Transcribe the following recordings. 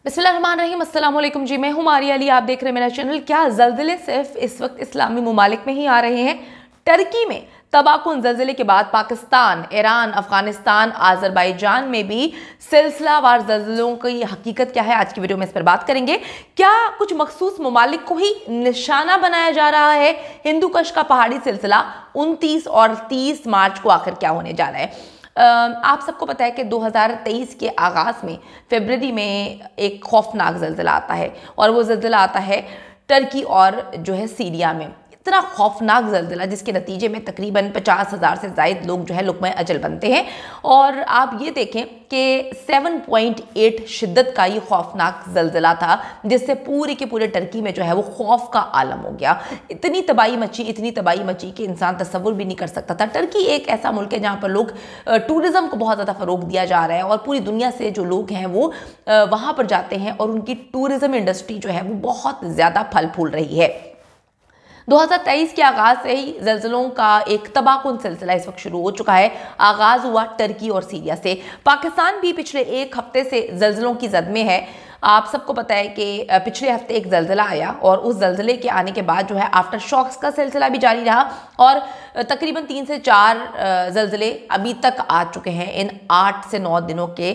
बिस्मिल्लाहिर्रहमानिर्रहीम, अस्सलाम वालेकुम जी। मैं हूँ मारिया अली, आप देख रहे हैं मेरा चैनल। क्या ज़लज़ले सिर्फ इस वक्त इस्लामी ममालिक में ही आ रहे हैं? टर्की में तबाहकुन ज़लज़ले के बाद पाकिस्तान, ईरान, अफगानिस्तान, आज़रबाईजान में भी सिलसिलावार ज़लज़लों की हकीकत क्या है, आज की वीडियो में इस पर बात करेंगे। क्या कुछ मखसूस ममालिक को ही निशाना बनाया जा रहा है? हिंदू कश का पहाड़ी सिलसिला 29 और 30 मार्च को आखिर क्या होने जा रहा है? आप सबको पता है कि 2023 के आगाज़ में फरवरी में एक खौफनाक ज़लज़ला आता है, और वो ज़लज़ला आता है टर्की और जो है सीरिया में। इतना खौफनाक ज़लज़ला जिसके नतीजे में तकरीबन 50,000 से ज़ायद लोग जो है लुक़्मा अजल बनते हैं। और आप ये देखें कि 7.8 शिद्दत का ये खौफनाक ज़लज़ला था, जिससे पूरे के पूरे टर्की में जो है वो खौफ का आलम हो गया। इतनी तबाही मची कि इंसान तसव्वुर भी नहीं कर सकता था। टर्की एक ऐसा मुल्क है जहाँ पर लोग टूरिज़्म को बहुत ज़्यादा फ़रोग़ दिया जा रहा है, और पूरी दुनिया से जो लोग हैं वो वहाँ पर जाते हैं, और उनकी टूरिज़्म इंडस्ट्री जो है वो बहुत ज़्यादा फल फूल रही है। 2023 के आगाज़ से ही ज़लज़लों का एक तबाहकुन सिलसिला इस वक्त शुरू हो चुका है। आगाज़ हुआ टर्की और सीरिया से। पाकिस्तान भी पिछले एक हफ्ते से ज़लज़लों की जद में है। आप सबको पता है कि पिछले हफ्ते एक ज़लज़ला आया, और उस ज़लज़ले के आने के बाद जो है आफ्टर शॉक्स का सिलसिला भी जारी रहा, और तकरीबन 3 से 4 ज़लज़ले अभी तक आ चुके हैं इन 8 से 9 दिनों के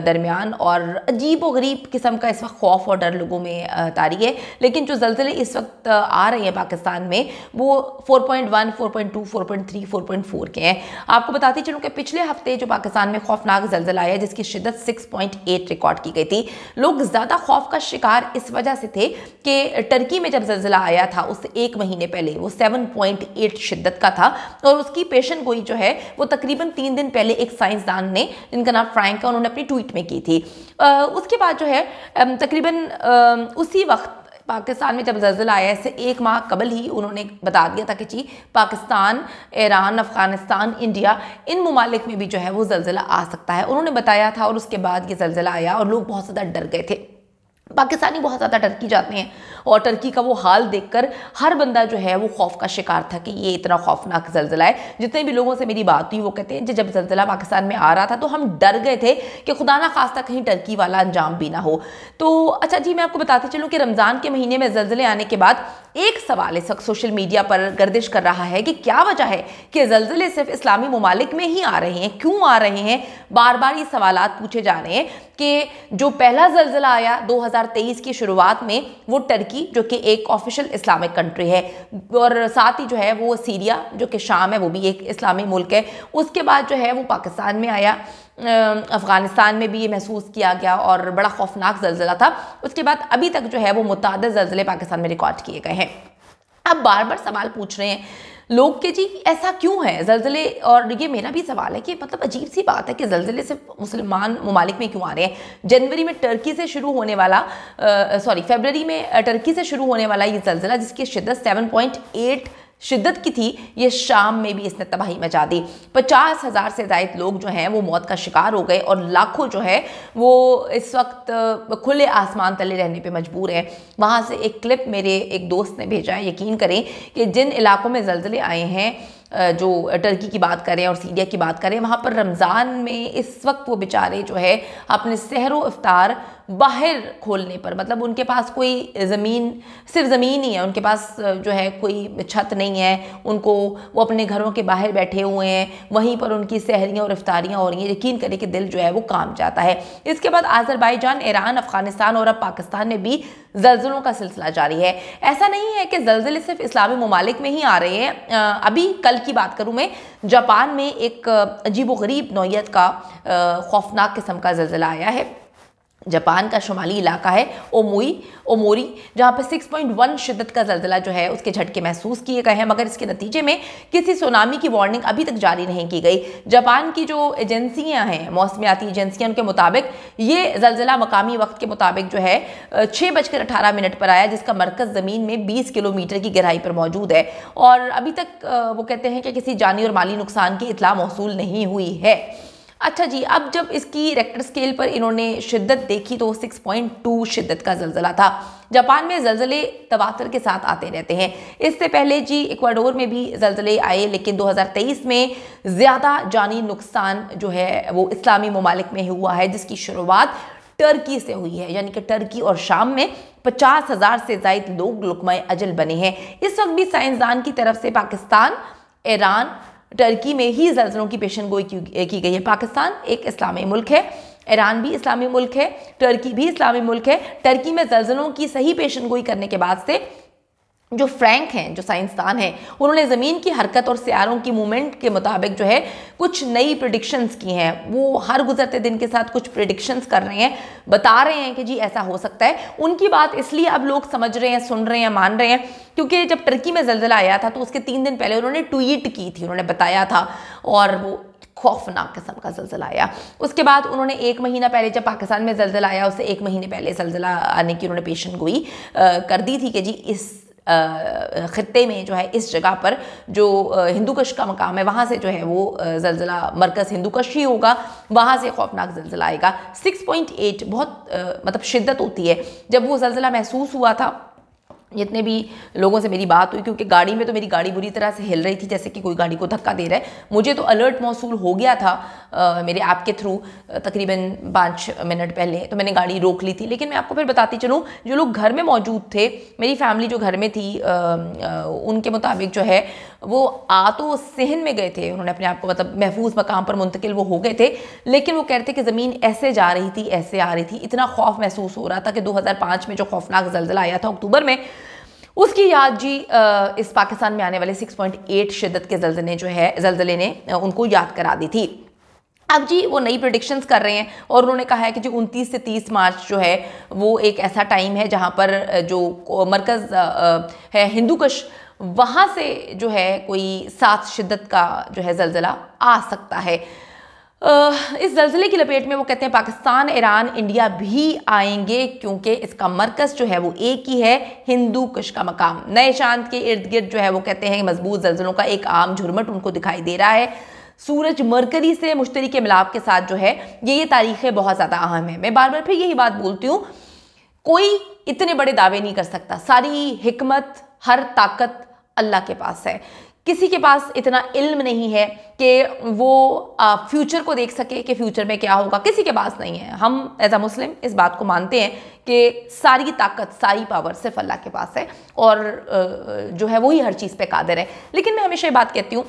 दरमियान। और अजीब व गरीब किस्म का इस वक्त खौफ और डर लोगों में तारी है। लेकिन जो ज़लज़ले इस वक्त आ रहे हैं पाकिस्तान में वो 4.1, 4.2, 4.3, 4.4 के हैं। आपको बताती चलूँ कि पिछले हफ्ते जो पाकिस्तान में खौफनाक ज़लज़ला आया जिसकी शिद्दत 6.8 रिकॉर्ड की गई थी। लोग ज़्यादा खौफ का शिकार इस वजह से थे कि टर्की में जब ज़लज़ला आया था उससे 1 महीने पहले वो 7.8 शिद्दत का था, और उसकी पेशन गोई जो है वो तकरीबन 3 दिन पहले एक साइंसदान ने, जिनका नाम फ्रैंक है, उन्होंने अपनी ट्वीट में की थी। उसके बाद जो है तकरीबन उसी वक्त पाकिस्तान में जब ज़लज़ला आया, इससे 1 माह कबल ही उन्होंने बता दिया था कि जी पाकिस्तान, ईरान, अफगानिस्तान, इंडिया, इन ममालिक में भी जो है वो ज़लज़ला आ सकता है, उन्होंने बताया था। और उसके बाद ये ज़लज़ला आया और लोग बहुत ज़्यादा डर गए थे। पाकिस्तानी बहुत ज़्यादा टर्की जाते हैं, और टर्की का वो हाल देखकर हर बंदा जो है वो खौफ का शिकार था कि ये इतना खौफनाक ज़लज़ला है। जितने भी लोगों से मेरी बात हुई वो कहते हैं जब ज़लज़ला पाकिस्तान में आ रहा था तो हम डर गए थे कि खुदा ना खास्ता कहीं टर्की वाला अंजाम भी ना हो। तो अच्छा जी, मैं आपको बताती चलूँ कि रमज़ान के महीने में ज़लज़ले आने के बाद एक सवाल इस वक्त सोशल मीडिया पर गर्दिश कर रहा है कि क्या वजह है कि ज़लज़ले सिर्फ इस्लामी ममालिक में ही आ रहे हैं, क्यों आ रहे हैं? बार बार ये सवालात पूछे जा रहे हैं कि जो पहला ज़लज़ला आया 2023 की शुरुआत में वो टर्की, जो कि एक ऑफिशियल इस्लामिक कंट्री है, और साथ ही जो है वो सीरिया जो कि शाम है, वो भी एक इस्लामी मुल्क है। उसके बाद जो है वो पाकिस्तान में आया, अफ़गानिस्तान में भी ये महसूस किया गया और बड़ा खौफनाक ज़लज़ला था। उसके बाद अभी तक जो है वो मुतअद्दिद ज़लज़ले पाकिस्तान में रिकॉर्ड किए गए हैं। अब बार बार सवाल पूछ रहे हैं लोग कि जी ऐसा क्यों है ज़लज़ले, और ये मेरा भी सवाल है कि मतलब अजीब सी बात है कि ज़लज़ले सिर्फ मुसलमान ममालिक में क्यों आ रहे हैं। जनवरी में टर्की से शुरू होने वाला फरवरी में टर्की से शुरू होने वाला ये ज़लज़ला जिसकी शिद्दत 7.8 शिद्दत की थी, ये शाम में भी इसने तबाही मचा दी। 50,000 से ज़ायद लोग जो हैं वो मौत का शिकार हो गए, और लाखों जो है वो इस वक्त खुले आसमान तले रहने पे मजबूर हैं। वहाँ से एक क्लिप मेरे एक दोस्त ने भेजा है। यकीन करें कि जिन इलाकों में ज़लज़ले आए हैं, जो टर्की की बात करें और सीरिया की बात करें, वहाँ पर रमज़ान में इस वक्त वो बेचारे जो है अपने सहरो इफ्तार बाहर खोलने पर, मतलब उनके पास कोई ज़मीन, सिर्फ ज़मीन ही है, उनके पास जो है कोई छत नहीं है, उनको वो अपने घरों के बाहर बैठे हुए हैं, वहीं पर उनकी सहरियाँ और इफ्तारियाँ हो रही हैं। यकीन करें कि दिल जो है वो काम जाता है। इसके बाद आज़रबाईजान, ईरान, अफगानिस्तान और अब पाकिस्तान में भी ज़लज़लों का सिलसिला जारी है। ऐसा नहीं है कि ज़लज़ले सिर्फ इस्लामी ममालिक में ही आ रहे हैं। अभी कल की बात करूँ मैं, जापान में एक अजीब व गरीब नौइयत का खौफनाक किस्म का ज़लज़ला आया है। जापान का शुमाली इलाका है ओमोरी, जहाँ पर 6.1 शिद्दत का ज़लज़ला जो है उसके झटके महसूस किए गए हैं, मगर इसके नतीजे में किसी सुनामी की वार्निंग अभी तक जारी नहीं की गई। जापान की जो एजेंसियां हैं, मौसमियाती एजेंसियां, उनके मुताबिक ये ज़लज़ला मकामी वक्त के मुताबिक जो है 6:18 पर आया, जिसका मरकज़ ज़मीन में 20 किलोमीटर की गहराई पर मौजूद है, और अभी तक वो कहते हैं कि किसी जानी और माली नुकसान की इत्तला मौसूल नहीं हुई है। अच्छा जी, अब जब इसकी रेक्टर स्केल पर इन्होंने शिद्दत देखी तो 6.2 शिद्दत का ज़लज़ला था। जापान में ज़लज़ले तवातर के साथ आते रहते हैं। इससे पहले जी इक्वाडोर में भी ज़लज़ले आए, लेकिन 2023 में ज़्यादा जानी नुकसान जो है वो इस्लामी ममालिक में हुआ है, जिसकी शुरुआत टर्की से हुई है, यानी कि टर्की और शाम में 50,000 से ज़ायद लोग लुक़मा-ए अजल बने हैं। इस वक्त भी साइंसदान की तरफ से पाकिस्तान, ईरान, टर्की में ही ज़लज़लों की पेशन गोई की गई है। पाकिस्तान एक इस्लामी मुल्क है, ईरान भी इस्लामी मुल्क है, टर्की भी इस्लामी मुल्क है। टर्की में ज़लज़लों की सही पेशन गोई करने के बाद से जो फ्रैंक हैं, जो साइंसदान हैं, उन्होंने ज़मीन की हरकत और सियारों की मूवमेंट के मुताबिक जो है कुछ नई प्रेडिक्शंस की हैं। वो हर गुजरते दिन के साथ कुछ प्रेडिक्शंस कर रहे हैं, बता रहे हैं कि जी ऐसा हो सकता है। उनकी बात इसलिए अब लोग समझ रहे हैं, सुन रहे हैं, मान रहे हैं, क्योंकि जब टर्की में ज़लज़ला आया था तो उसके 3 दिन पहले उन्होंने ट्वीट की थी, उन्होंने बताया था, और वो खौफनाक किस्म का ज़लज़ला आया। उसके बाद उन्होंने 1 महीना पहले, जब पाकिस्तान में ज़लज़ला आया उससे 1 महीने पहले ज़लज़ला आने की उन्होंने पेशन गोई कर दी थी कि जी इस ख़ित्ते में जो है, इस जगह पर जो हिंदूकश का मकाम है, वहाँ से जो है वो ज़लज़ला मरकज़ हिंदूकश ही होगा, वहाँ से खौफनाक ज़लज़ला आएगा। 6.8 बहुत मतलब शिद्दत होती है। जब वो ज़लज़ला महसूस हुआ था, जितने भी लोगों से मेरी बात हुई, क्योंकि गाड़ी में तो मेरी गाड़ी बुरी तरह से हिल रही थी, जैसे कि कोई गाड़ी को धक्का दे रहा है, मुझे तो अलर्ट मौसूल हो गया था मेरे ऐप के थ्रू तकरीबन 5 मिनट पहले, तो मैंने गाड़ी रोक ली थी। लेकिन मैं आपको फिर बताती चलूँ, जो लोग घर में मौजूद थे, मेरी फैमिली जो घर में थी, उनके मुताबिक जो है वो तो सहन में गए थे, उन्होंने अपने आप को मतलब महफूज मकाम पर मुंतकिल वो हो गए थे, लेकिन वो कहते कि ज़मीन ऐसे जा रही थी, ऐसे आ रही थी, इतना खौफ महसूस हो रहा था कि 2005 में जो खौफनाक ज़लज़ला आया था अक्टूबर में, उसकी याद जी इस पाकिस्तान में आने वाले 6.8 शिद्दत के ज़लज़ले ने उनको याद करा दी थी। अब जी वो नई प्रेडिक्शंस कर रहे हैं और उन्होंने कहा है कि जी 29 से 30 मार्च जो है वो एक ऐसा टाइम है जहां पर जो मरकज़ है हिंदूकश, वहाँ से जो है कोई 7 शिद्दत का जो है ज़लज़ला आ सकता है। इस ज़लज़ले की लपेट में वो कहते हैं पाकिस्तान, ईरान, इंडिया भी आएंगे, क्योंकि इसका मरकज़ जो है वो एक ही है, हिंदूकश का मकाम। नए चांद के इर्द गिर्द जो है वो कहते हैं मजबूत ज़लज़लों का एक आम झुरमट उनको दिखाई दे रहा है। सूरज मरकरी से मुश्तरी के मिलाप के साथ जो है ये तारीखें बहुत ज़्यादा अहम है। मैं बार बार फिर यही बात बोलती हूँ, कोई इतने बड़े दावे नहीं कर सकता, सारी हिकमत, हर ताकत अल्लाह के पास है। किसी के पास इतना इल्म नहीं है कि वो फ्यूचर को देख सके कि फ्यूचर में क्या होगा, किसी के पास नहीं है। हम एज अ मुस्लिम इस बात को मानते हैं कि सारी ताकत, सारी पावर सिर्फ अल्लाह के पास है और जो है वही हर चीज़ पे कादिर है। लेकिन मैं हमेशा ये बात कहती हूँ,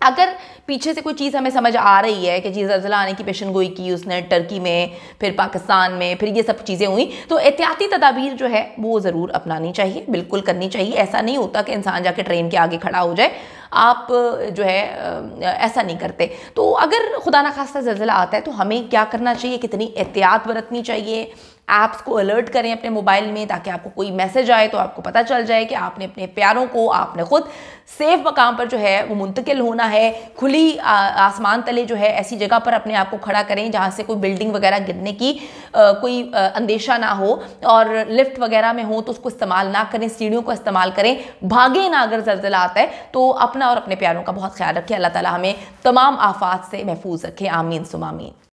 अगर पीछे से कोई चीज़ हमें समझ आ रही है कि जी ज़लज़ला आने की पेशन गोई की उसने टर्की में, फिर पाकिस्तान में, फिर ये सब चीज़ें हुई, तो एहतियाती तदाबीर जो है वो ज़रूर अपनानी चाहिए, बिल्कुल करनी चाहिए। ऐसा नहीं होता कि इंसान जाके ट्रेन के आगे खड़ा हो जाए, आप जो है ऐसा नहीं करते। तो अगर खुदा न खास्ता ज़लज़ला आता है तो हमें क्या करना चाहिए, कितनी एहतियात बरतनी चाहिए। ऐप्स को अलर्ट करें अपने मोबाइल में, ताकि आपको कोई मैसेज आए तो आपको पता चल जाए कि आपने अपने प्यारों को, आपने खुद सेफ मकाम पर जो है वो मुंतकिल होना है। खुली आसमान तले जो है ऐसी जगह पर अपने आप को खड़ा करें जहाँ से कोई बिल्डिंग वगैरह गिरने की कोई अंदेशा ना हो, और लिफ्ट वगैरह में हो तो उसको इस्तेमाल ना करें, सीढ़ियों को इस्तेमाल करें, भागे ना अगर ज़लज़ला आता है तो। अपना और अपने प्यारों का बहुत ख्याल रखें। अल्लाह ताला हमें तमाम आफात से महफूज रखे। आमीन सुम आमीन।